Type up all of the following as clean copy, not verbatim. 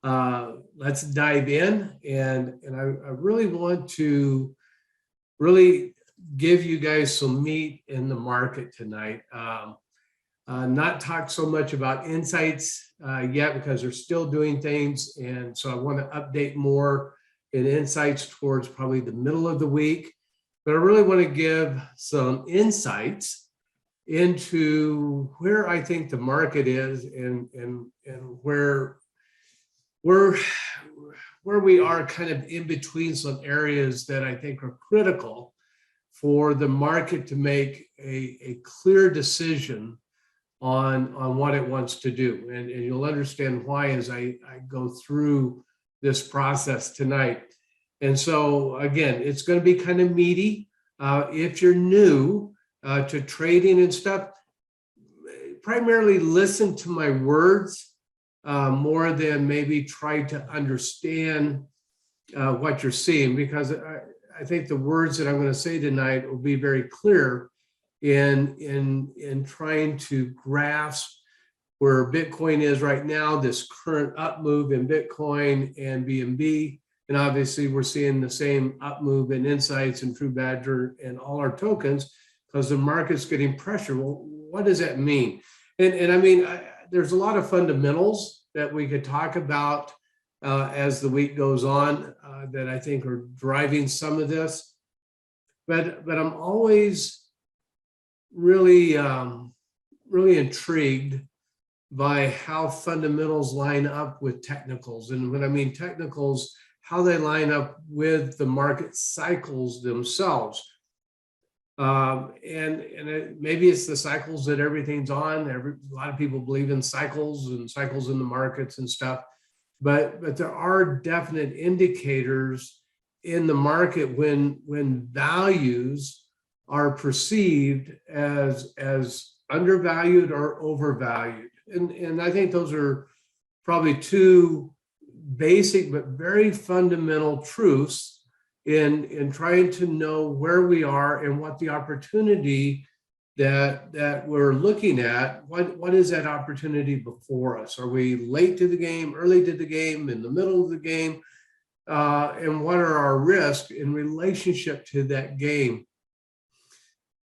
let's dive in. And I really want to really give you guys some meat in the market tonight. Not talk so much about nSights yet because they're still doing things. And so I want to update more in nSights towards probably the middle of the week. But I really want to give some insights into where I think the market is and where we are kind of in between some areas that I think are critical for the market to make a clear decision on what it wants to do. And you'll understand why as I go through this process tonight. And so again, it's going to be kind of meaty. If you're new to trading and stuff, primarily listen to my words more than maybe try to understand what you're seeing, because I think the words that I'm going to say tonight will be very clear in trying to grasp where Bitcoin is right now, this current up move in Bitcoin and BNB. And obviously we're seeing the same up move in nSights and True Badger and all our tokens because the market's getting pressure. Well, what does that mean? And I mean, there's a lot of fundamentals that we could talk about as the week goes on that I think are driving some of this. But I'm always really intrigued by how fundamentals line up with technicals. And when I mean technicals, how they line up with the market cycles themselves. Maybe it's the cycles that everything's on. A lot of people believe in cycles and cycles in the markets and stuff. But there are definite indicators in the market when values are perceived as undervalued or overvalued. And I think those are probably two basic but very fundamental truths in trying to know where we are and what the opportunity that we're looking at, what is that opportunity before us? Are we late to the game, early to the game, in the middle of the game? And what are our risks in relationship to that game?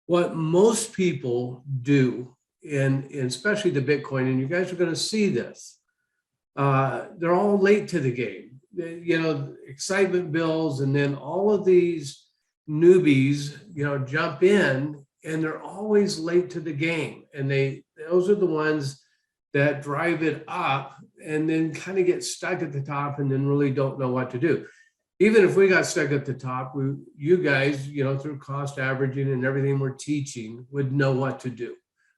What most people do, in especially the Bitcoin, and you guys are going to see this, they're all late to the game. Excitement builds, and then all of these newbies, jump in, and they're always late to the game. And those are the ones that drive it up and then kind of get stuck at the top and then really don't know what to do. Even if we got stuck at the top, you guys, through cost averaging and everything we're teaching, would know what to do,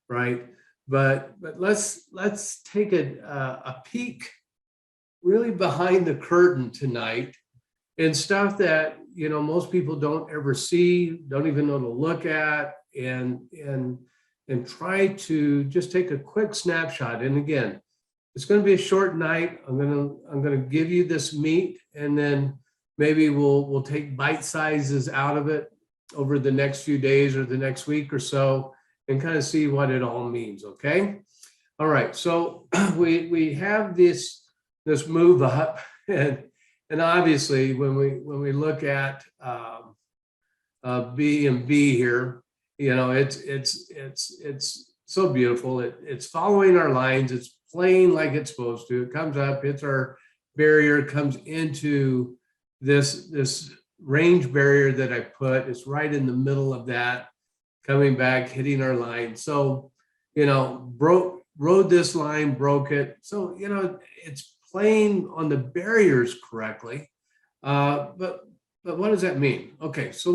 right? But let's take a peek really behind the curtain tonight and stuff that most people don't ever see, don't even know to look at, and try to just take a quick snapshot. And again, it's going to be a short night. I'm going to give you this meat, and then maybe we'll take bite sizes out of it over the next few days or the next week or so, and kind of see what it all means. Okay. All right. So we have this move up, and obviously when we look at B and B here, it's so beautiful. It's following our lines. It's playing like it's supposed to. It comes up, hits our barrier, comes into this range barrier that I put. It's right in the middle of that, coming back, hitting our line. So, rode this line, broke it. So, it's playing on the barriers correctly. But what does that mean? Okay, so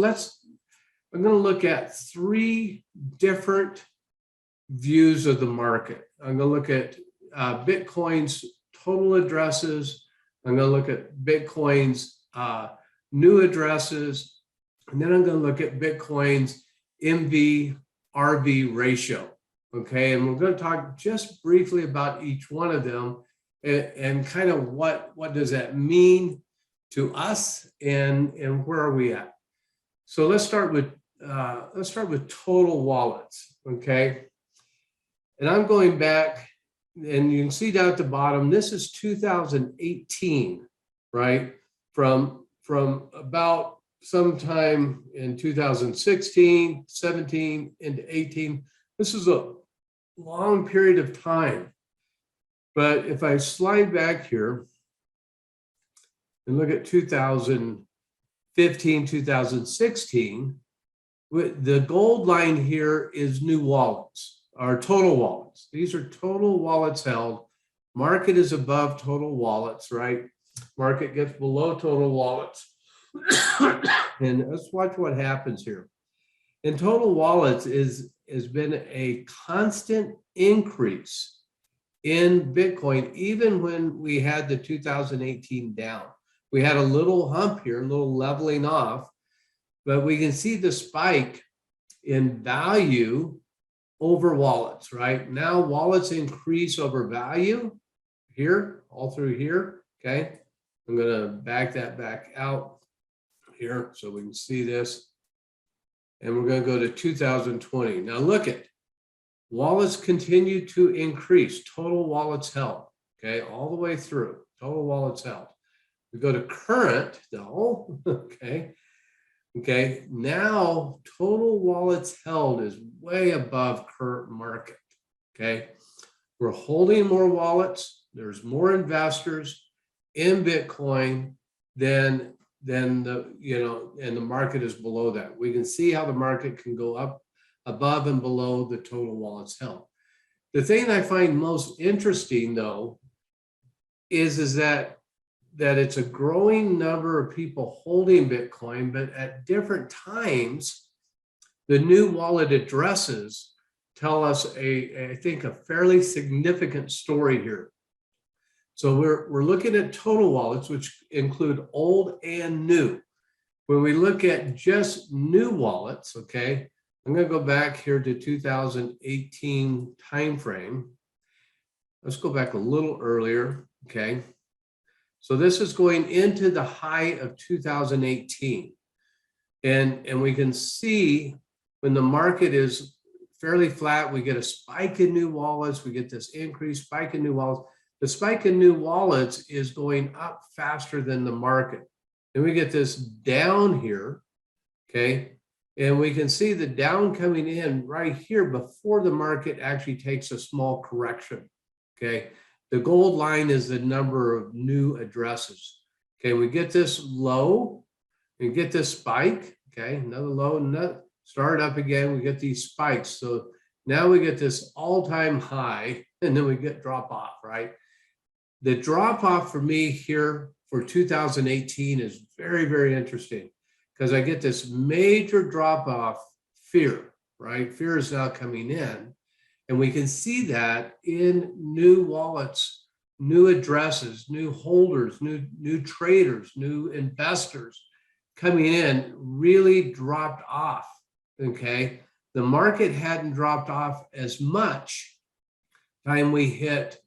I'm going to look at three different views of the market. I'm going to look at Bitcoin's total addresses. I'm going to look at Bitcoin's new addresses. And then I'm going to look at Bitcoin's MVRV ratio. Okay, and we're going to talk just briefly about each one of them and kind of what does that mean to us and where are we at. So let's start with total wallets, okay? And I'm going back, and you can see down at the bottom, this is 2018, right? From about sometime in 2016, 17 into 18. This is a long period of time. But if I slide back here and look at 2015, 2016, the gold line here is new wallets, or total wallets. These are total wallets held. Market is above total wallets, right? Market gets below total wallets. And let's watch what happens here. In total wallets has been a constant increase in Bitcoin, even when we had the 2018 down. We had a little hump here, a little leveling off, but we can see the spike in value over wallets, right? Now wallets increase over value here, all through here, okay? I'm gonna back that back out here so we can see this. And we're gonna go to 2020. Now look at, wallets continue to increase, total wallets held, okay? All the way through, total wallets held. We go to current though, okay? Okay, now total wallets held is way above current market, okay? We're holding more wallets. There's more investors in Bitcoin than the, and the market is below that. We can see how the market can go up above and below the total wallets held. The thing I find most interesting though is that it's a growing number of people holding Bitcoin, but at different times, the new wallet addresses tell us I think a fairly significant story here. So we're looking at total wallets, which include old and new. When we look at just new wallets, okay, I'm going to go back here to 2018 timeframe. Let's go back a little earlier, okay. So this is going into the high of 2018. And we can see when the market is fairly flat, we get a spike in new wallets, we get this increased spike in new wallets. The spike in new wallets is going up faster than the market. And we get this down here, okay? And we can see the down coming in right here before the market actually takes a small correction, okay? The gold line is the number of new addresses. Okay, we get this low, we get this spike, okay, another low, start up again, we get these spikes. So now we get this all-time high, and then we get drop off, right? The drop off for me here for 2018 is very, very interesting because I get this major drop off fear, right? Fear is now coming in. And we can see that in new wallets, new addresses, new holders, new traders, new investors coming in really dropped off, okay? The market hadn't dropped off as much time we hit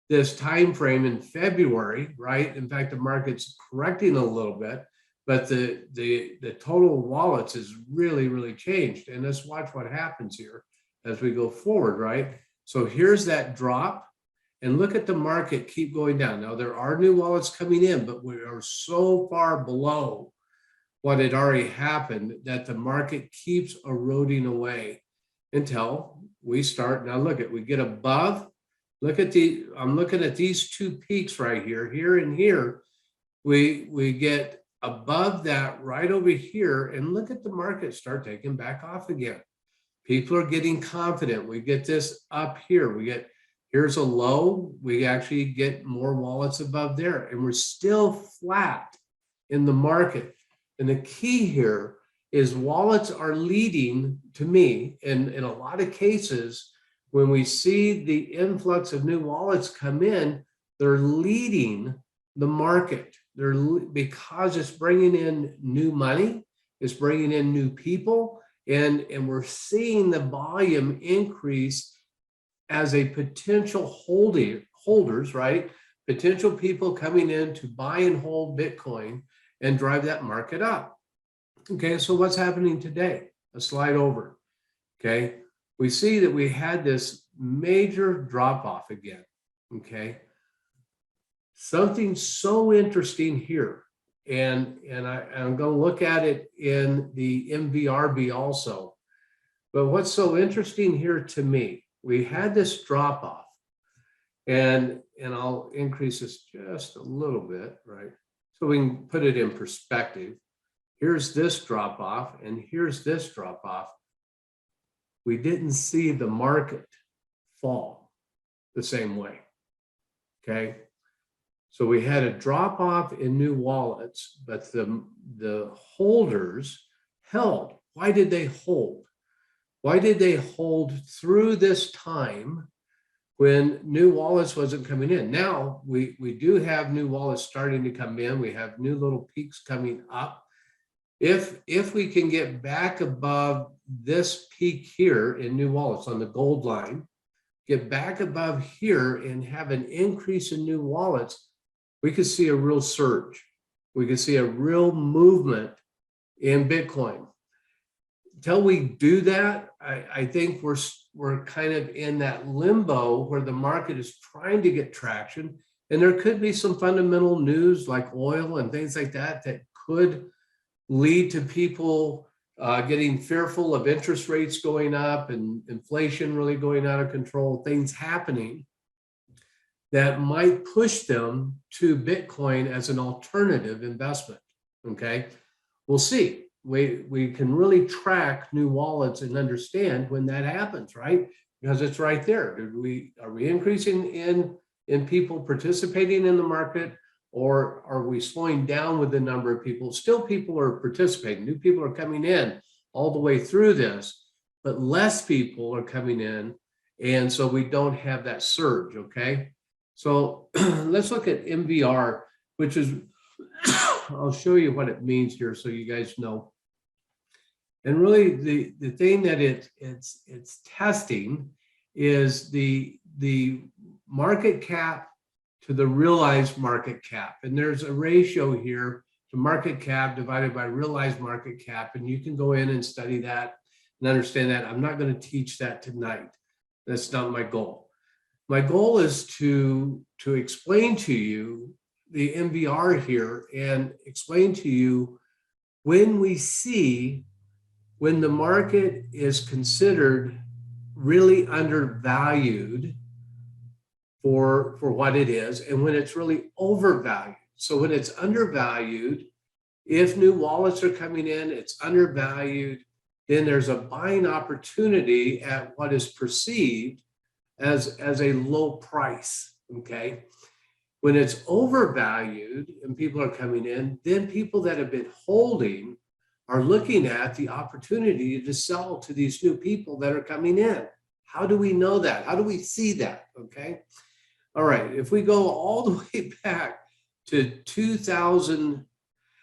this time frame in February, right? In fact, the market's correcting a little bit, but the total wallets has really, really changed. And let's watch what happens here as we go forward, right? So here's that drop, and look at the market keep going down. Now there are new wallets coming in, but we are so far below what had already happened that the market keeps eroding away until we start. Now look at, we get above, look at I'm looking at these two peaks right here, here and here. We get above that right over here, and look at the market start taking back off again. People are getting confident. We get this up here. Here's a low. We actually get more wallets above there, and we're still flat in the market. And the key here is wallets are leading, to me, in a lot of cases, when we see the influx of new wallets come in, they're leading the market. Because it's bringing in new money, it's bringing in new people, and we're seeing the volume increase as a potential holders, right? Potential people coming in to buy and hold Bitcoin and drive that market up. Okay, so what's happening today? Let's slide over. Okay, we see that we had this major drop off again. Okay. Something so interesting here. And I'm going to look at it in the MVRV also. But what's so interesting here to me, we had this drop off, and I'll increase this just a little bit, right? So we can put it in perspective. Here's this drop off, and here's this drop off. We didn't see the market fall the same way. Okay. So we had a drop off in new wallets, but the holders held. Why did they hold? Why did they hold through this time when new wallets wasn't coming in? Now we do have new wallets starting to come in. We have new little peaks coming up. If we can get back above this peak here in new wallets on the gold line, get back above here and have an increase in new wallets, we could see a real surge. We could see a real movement in Bitcoin. Until we do that, I think we're kind of in that limbo where the market is trying to get traction. And there could be some fundamental news like oil and things like that that could lead to people getting fearful of interest rates going up and inflation really going out of control, things happening that might push them to Bitcoin as an alternative investment. Okay, we'll see. We can really track new wallets and understand when that happens, right? Because it's right there. Are we increasing in people participating in the market, or are we slowing down with the number of people? Still, people are participating. New people are coming in all the way through this, but less people are coming in, and so we don't have that surge. Okay, so let's look at MVR, which is I'll show you what it means here so you guys know. And really, the thing that it's testing is the market cap to the realized market cap. And there's a ratio here to market cap divided by realized market cap. And you can go in and study that and understand that. I'm not going to teach that tonight. That's not my goal. My goal is to explain to you the MVR here and explain to you when the market is considered really undervalued for what it is, and when it's really overvalued. So when it's undervalued, if new wallets are coming in, it's undervalued, then there's a buying opportunity at what is perceived as a low price, okay? When it's overvalued and people are coming in, then people that have been holding are looking at the opportunity to sell to these new people that are coming in. How do we know that? How do we see that, okay? All right, if we go all the way back to 2000,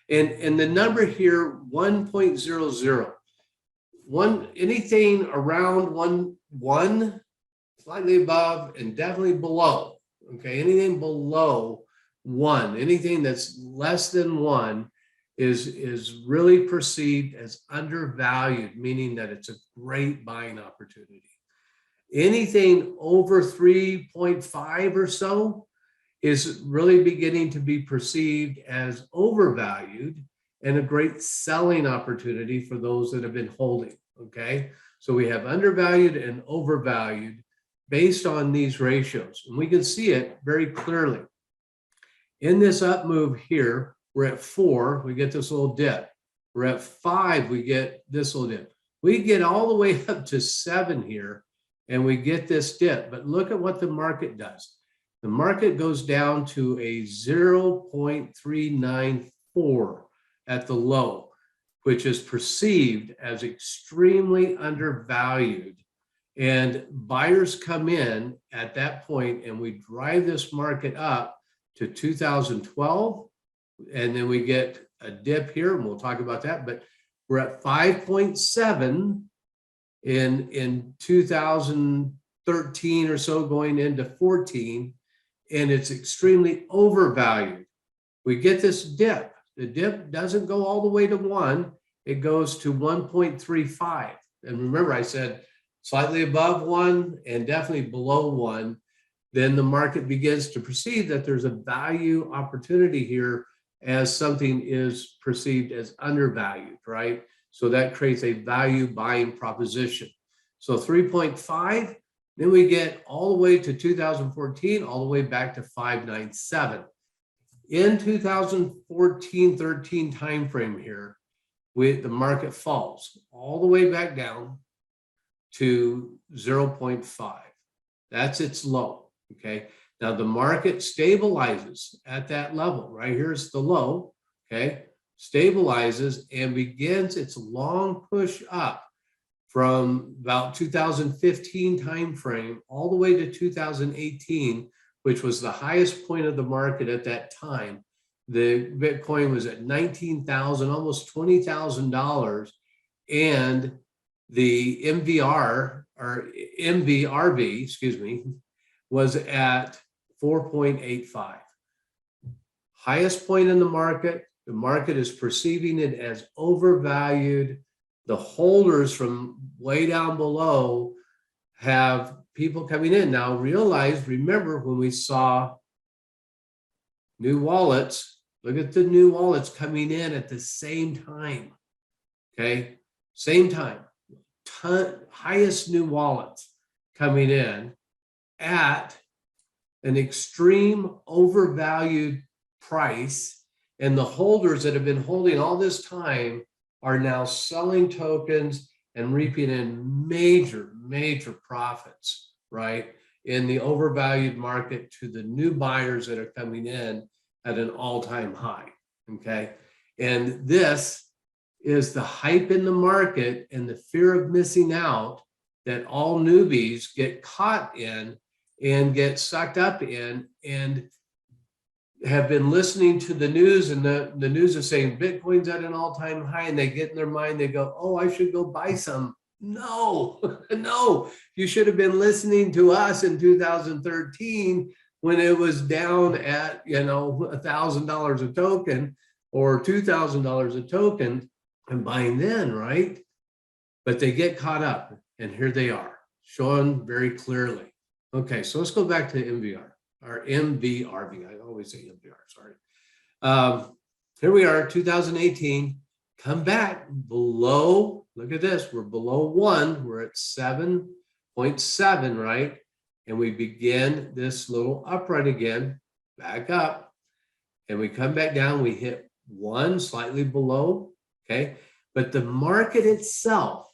and the number here, 1.00, anything around one, slightly above and definitely below, okay? Anything below 1, anything that's less than 1 is really perceived as undervalued, meaning that it's a great buying opportunity. Anything over 3.5 or so is really beginning to be perceived as overvalued and a great selling opportunity for those that have been holding, okay? So we have undervalued and overvalued based on these ratios. And we can see it very clearly. In this up move here, we're at 4, we get this little dip. We're at 5, we get this little dip. We get all the way up to 7 here, and we get this dip. But look at what the market does. The market goes down to a 0.394 at the low, which is perceived as extremely undervalued. And buyers come in at that point, and we drive this market up to 2012. And then we get a dip here, and we'll talk about that. But we're at 5.7 in 2013 or so, going into 14, and it's extremely overvalued. We get this dip. The dip doesn't go all the way to 1. It goes to 1.35. And remember, I said slightly above 1 and definitely below 1. then the market begins to perceive that there's a value opportunity here as something is perceived as undervalued, right? So that creates a value buying proposition. So 3.5, then we get all the way to 2014, all the way back to 597. In 2014-13 timeframe here, the market falls all the way back down to 0.5. That's its low, okay? Now the market stabilizes at that level. Right here's the low, okay? Stabilizes and begins its long push up from about 2015 timeframe all the way to 2018, which was the highest point of the market at that time. The Bitcoin was at $19,000, almost $20,000, and the MVRV, excuse me, was at 4.85. Highest point in the market. The market is perceiving it as overvalued. The holders from way down below have people coming in. Now remember when we saw new wallets, look at the new wallets coming in at the same time, okay? Same time, highest new wallets coming in at an extreme overvalued price, and the holders that have been holding all this time are now selling tokens and reaping in major profits, right? In the overvalued market to the new buyers that are coming in at an all-time high, okay? And this is the hype in the market and the fear of missing out that all newbies get caught in and get sucked up in, and have been listening to the news, and the news is saying Bitcoin's at an all-time high, and they get in their mind, they go, oh, I should go buy some. No, no, you should have been listening to us in 2013 when it was down at, $1,000 a token or $2,000 a token, and buying then, right? But they get caught up, and here they are, showing very clearly. Okay, so let's go back to MVR. Or MVRV, I always say MVR, sorry. Here we are, 2018, come back below, look at this, we're below 1, we're at 7.7, right? And we begin this little uprun again, back up, and we come back down, we hit 1, slightly below, okay? But the market itself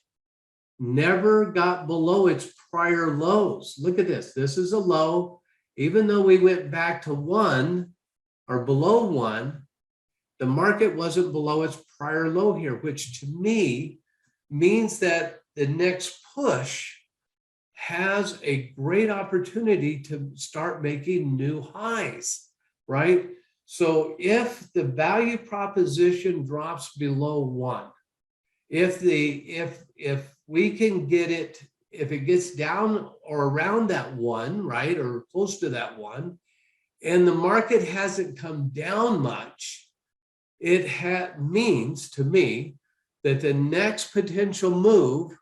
never got below its prior lows. Look at this, this is a low. Even though we went back to 1 or below 1, the market wasn't below its prior low here, which to me means that the next push has a great opportunity to start making new highs, right? So if the value proposition drops below 1, if we can get it, if it gets down or around that 1, right, or close to that 1, and the market hasn't come down much, it means to me that the next potential move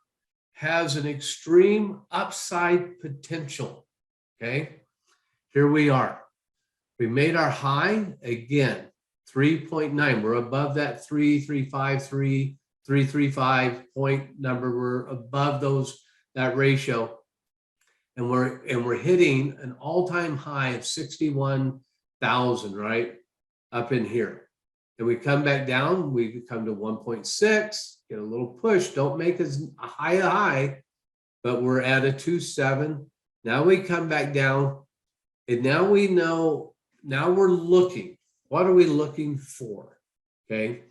has an extreme upside potential, okay? Here we are. We made our high again, 3.9. We're above that 335 point number. We're above that ratio, and we're hitting an all-time high of 61,000, right, up in here. And we come back down, we come to 1.6, get a little push, don't make as high, but we're at a 2.7. Now we come back down, and now we know, now we're looking, what are we looking for, okay?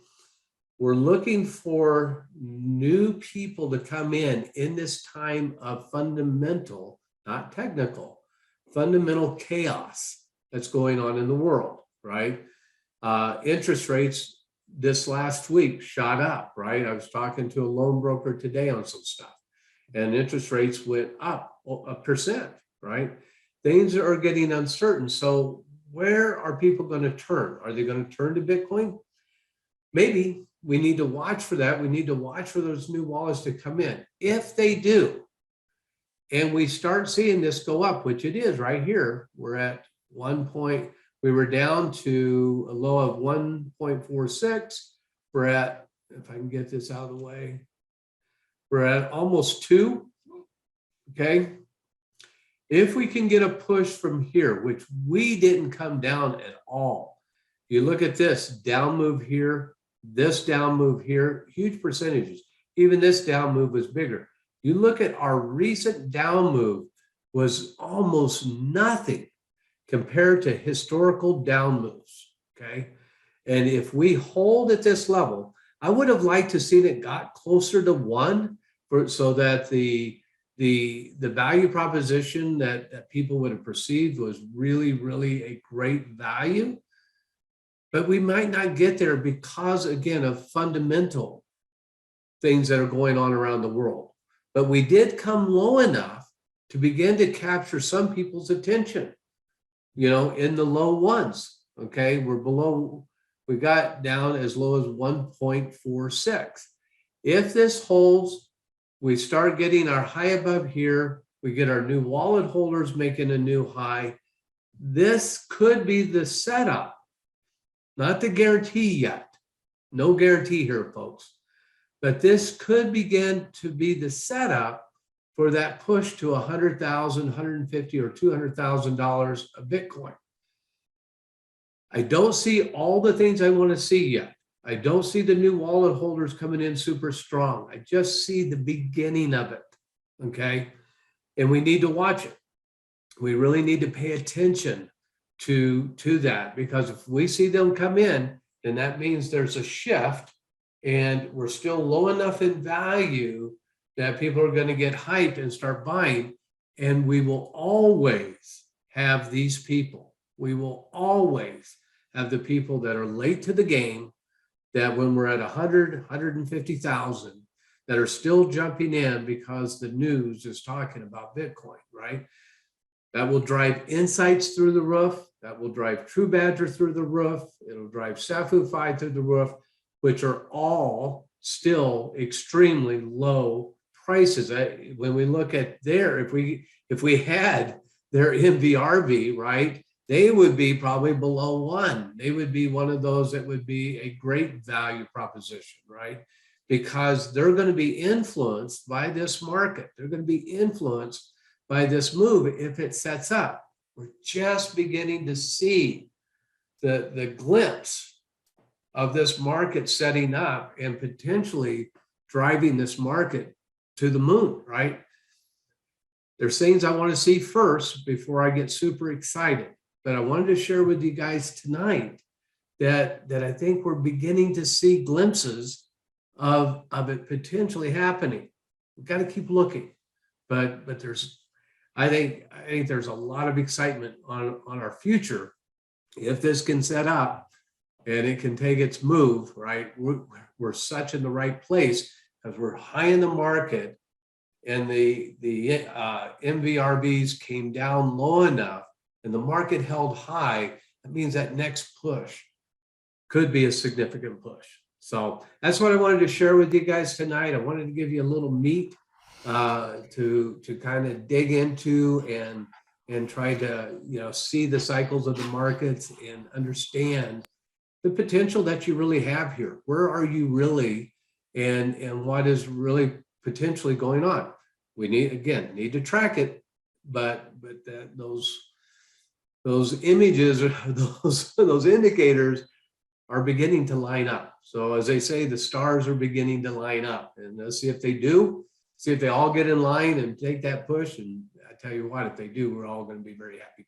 We're looking for new people to come in this time of fundamental, not technical, fundamental chaos that's going on in the world, right? Interest rates this last week shot up, right? I was talking to a loan broker today on some stuff, and interest rates went up 1%, right? Things are getting uncertain. So where are people going to turn? Are they going to turn to Bitcoin? Maybe. We need to watch for that. We need to watch for those new wallets to come in. If they do, and we start seeing this go up, which it is right here. We're at 1 point, we were down to a low of 1.46. We're at, if I can get this out of the way, we're at almost 2, okay? If we can get a push from here, which we didn't come down at all. You look at this down move here, this down move here, huge percentages. Even this down move was bigger. You look at our recent down move was almost nothing compared to historical down moves, okay? And if we hold at this level, I would have liked to see it got closer to 1 so that the value proposition that people would have perceived was really, really a great value. But we might not get there because, again, of fundamental things that are going on around the world. But we did come low enough to begin to capture some people's attention, you know, in the low ones, okay? We're below, we got down as low as 1.46. If this holds, we start getting our high above here, we get our new wallet holders making a new high. This could be the setup, not the guarantee yet. No guarantee here, folks. But this could begin to be the setup for that push to $100,000, $150,000 or $200,000 of Bitcoin. I don't see all the things I want to see yet. I don't see the new wallet holders coming in super strong. I just see the beginning of it, okay? And we need to watch it. We really need to pay attention to that, because if we see them come in, then that means there's a shift and we're still low enough in value that people are going to get hyped and start buying. And we will always have these people. We will always have the people that are late to the game, that when we're at 100, 150,000, that are still jumping in because the news is talking about Bitcoin, right? That will drive nSights through the roof. That will drive True Badger through the roof. It'll drive SafuFi through the roof, which are all still extremely low prices. When we look at their, if we had their MVRV, right, they would be probably below 1. They would be one of those that would be a great value proposition, right? Because they're going to be influenced by this market. They're going to be influenced by this move if it sets up. We're just beginning to see the glimpse of this market setting up and potentially driving this market to the moon, right? There's things I want to see first before I get super excited. But I wanted to share with you guys tonight that I think we're beginning to see glimpses of it potentially happening. We've got to keep looking, but there's, I think there's a lot of excitement on our future if this can set up and it can take its move, right? We're such in the right place because we're high in the market, and the MVRVs came down low enough and the market held high. That means that next push could be a significant push. So that's what I wanted to share with you guys tonight. I wanted to give you a little meat to kind of dig into and try to, you know, see the cycles of the markets and understand the potential that you really have here. Where are you really, and what is really potentially going on? We need to track it, but those images or those indicators are beginning to line up. So as they say, the stars are beginning to line up, and let's see if they do. See if they all get in line and take that push. And I tell you what, if they do, we're all going to be very happy.